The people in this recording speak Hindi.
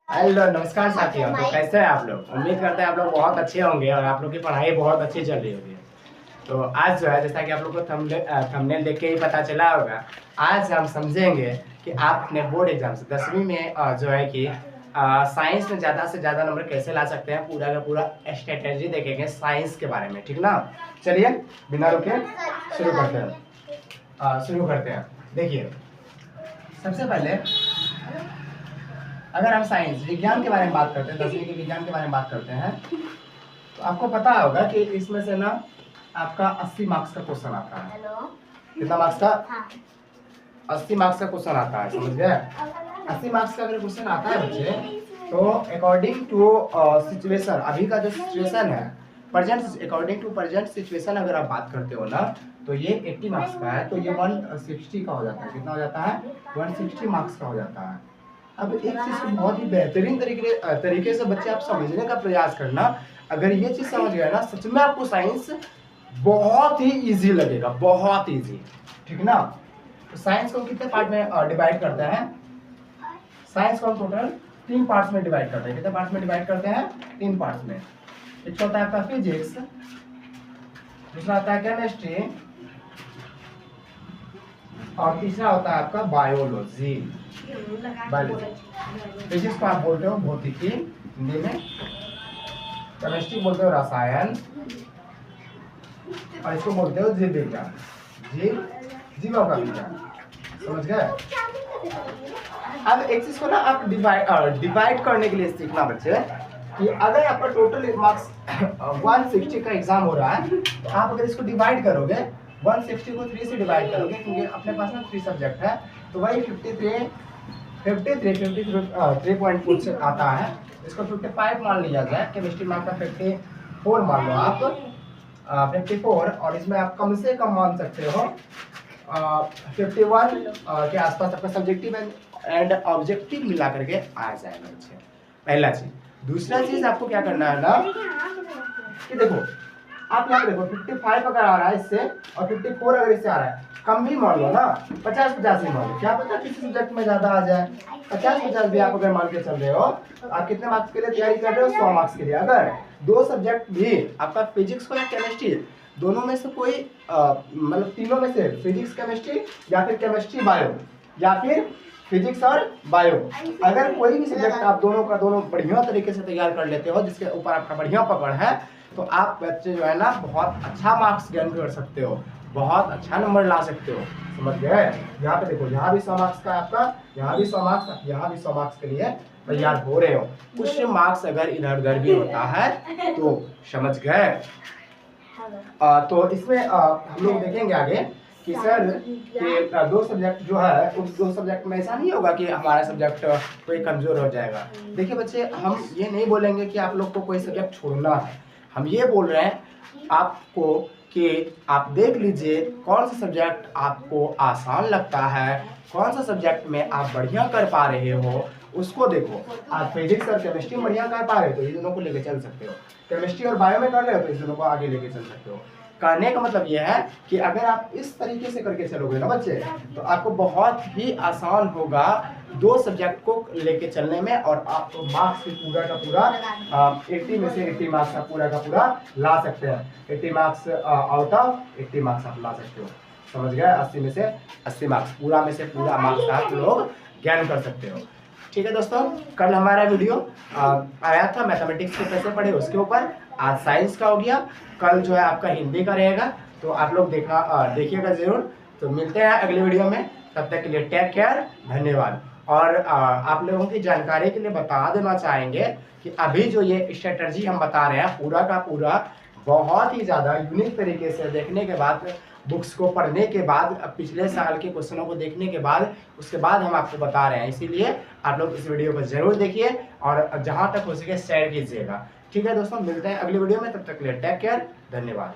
हेलो नमस्कार साथियों। तो कैसे हैं आप लोग? उम्मीद करते हैं आप लोग बहुत अच्छे होंगे और आप लोग की पढ़ाई बहुत अच्छी चल रही होगी। तो आज जो है, जैसा कि आप लोग को थंबनेल देख के ही पता चला होगा, आज हम समझेंगे कि आप अपने बोर्ड एग्जाम से 10वीं में जो है कि साइंस में ज़्यादा से ज़्यादा नंबर कैसे ला सकते हैं, पूरा का पूरा स्ट्रेटेजी देखेंगे साइंस के बारे में। ठीक ना? चलिए बिना रुके शुरू करते हैं। देखिए, सबसे पहले अगर हम साइंस विज्ञान के बारे में बात करते हैं, 10वीं के विज्ञान के बारे में बात करते हैं, तो आपको पता होगा कि इसमें से ना आपका 80 मार्क्स का क्वेश्चन आता है। कितना मार्क्स का? 80 मार्क्स का क्वेश्चन आता है, समझ गए? 80 मार्क्स का अगर क्वेश्चन आता है बच्चे, तो अकॉर्डिंग टू सिचुएशन, अभी का जो सिचुएशन है, अकॉर्डिंग टू प्रेजेंट सिचुएशन अगर आप बात करते हो ना, तो ये 80 मार्क्स का है, तो ये 160 का हो जाता है। कितना हो जाता है? 160 मार्क्स का हो जाता है। अब एक चीज को बहुत ही बेहतरीन तरीके से बच्चे आप समझने का प्रयास करना। अगर ये चीज समझ गए ना, सच में आपको साइंस बहुत ही इजी लगेगा, बहुत इजी। ठीक ना? तो साइंस को कितने पार्ट में डिवाइड करते हैं? साइंस को टोटल 3 पार्ट्स में डिवाइड करते हैं। कितने पार्ट्स में डिवाइड करते हैं? 3 पार्ट्स में। एक होता है आपका फिजिक्स, दूसरा होता है केमिस्ट्री, और तीसरा होता है आपका बायोलॉजी। फिजिक्स को आप बोलते हो भौतिकी हिंदी में, केमिस्ट्री बोलते हो रसायन, और इसको बोलते हो जीव विज्ञान, जीवों का विज्ञान। समझ गए? अब एक चीज को ना आप डिवाइड करने के लिए सीखना बच्चे, कि अगर आपका टोटल मार्क्स 160 का एग्जाम हो रहा है, तो आप अगर इसको डिवाइड करोगे, 160 को 3 से डिवाइड करोगे, क्योंकि अपने पास ना 3 सब्जेक्ट है, तो वही 53 पॉइंट कुछ आता है। इसको 55 मान लिया जाए, केमिस्ट्री में आपका 54 मान लो आप, 54, और इसमें आप कम से कम मान सकते हो 51 के आसपास आपका सब्जेक्टिव एंड ऑब्जेक्टिव मिला करके आ जाएगा बच्चे। पहला चीज। दूसरा चीज आपको क्या करना है ना, कि देखो आप यहाँ देखो 55 अगर आ रहा है इससे, और 54 अगर इससे आ रहा है, कम भी मान लो ना, 50-50 ही मान लो, क्या पता किसी सब्जेक्ट में ज्यादा आ जाए। 50-50 भी आप अगर मान के चल रहे हो, तो आप कितने मार्क्स के लिए तैयारी कर रहे हो? 100 मार्क्स के लिए। अगर 2 सब्जेक्ट भी आपका फिजिक्स या केमिस्ट्री, दोनों में से कोई मतलब तीनों में से फिजिक्स केमिस्ट्री, या फिर केमिस्ट्री बायो, या फिर फिजिक्स और बायो, अगर कोई भी सब्जेक्ट आप दोनों का दोनों बढ़िया तरीके से तैयार कर लेते हो, जिसके ऊपर आपका बढ़िया पकड़ है, तो आप बच्चे जो है ना बहुत अच्छा मार्क्स गेन कर सकते हो, बहुत अच्छा नंबर ला सकते हो। समझ गए? यहाँ पे देखो, यहाँ भी 100 मार्क्स का आपका, यहाँ भी 100 मार्क्स, यहाँ भी 100 मार्क्स के लिए तैयार हो रहे हो। कुछ मार्क्स अगर इधर उधर भी होता है तो समझ गए। तो इसमें हम लोग देखेंगे आगे कि सर कि 2 सब्जेक्ट जो है, उस 2 सब्जेक्ट में ऐसा नहीं होगा कि हमारा सब्जेक्ट कोई कमजोर हो जाएगा। देखिए बच्चे, हम ये नहीं बोलेंगे कि आप लोग को कोई सब्जेक्ट छोड़ना है, हम ये बोल रहे हैं आपको कि आप देख लीजिए कौन सा सब्जेक्ट आपको आसान लगता है, कौन सा सब्जेक्ट में आप बढ़िया कर पा रहे हो, उसको देखो। आप फिजिक्स और केमिस्ट्री बढ़िया कर पा रहे हो तो इन दोनों को लेके चल सकते हो, केमिस्ट्री और बायो में कर रहे हो तो इन दोनों को आगे लेके चल सकते हो। कहने का मतलब यह है कि अगर आप इस तरीके से करके चलोगे ना बच्चे, तो आपको बहुत ही आसान होगा 2 सब्जेक्ट को लेके चलने में, और आप तो मार्क्स पूरा का पूरा 80 में से 80 मार्क्स का पूरा ला सकते हैं। 80 मार्क्स आउट ऑफ 80 मार्क्स आप ला सकते हो। समझ गए? 80 में से 80 मार्क्स, पूरा में से पूरा मार्क्स आप लोग ज्ञान कर सकते हो। ठीक है दोस्तों, कल हमारा वीडियो आया था मैथमेटिक्स के कैसे पढ़े उसके ऊपर, आज साइंस का हो गया, कल जो है आपका हिंदी का रहेगा, तो आप लोग देखिएगा जरूर। तो मिलते हैं अगले वीडियो में, तब तक के लिए टेक केयर, धन्यवाद। और आप लोगों की जानकारी के लिए बता देना चाहेंगे कि अभी जो ये स्ट्रेटजी हम बता रहे हैं, पूरा का पूरा बहुत ही ज़्यादा यूनिक तरीके से देखने के बाद, बुक्स को पढ़ने के बाद, पिछले साल के क्वेश्चनों को देखने के बाद, उसके बाद हम आपको बता रहे हैं। इसीलिए आप लोग इस वीडियो को जरूर देखिए और जहां तक हो सके शेयर कीजिएगा। ठीक है दोस्तों, मिलते हैं अगली वीडियो में, तब तक के लिए टेक केयर, धन्यवाद।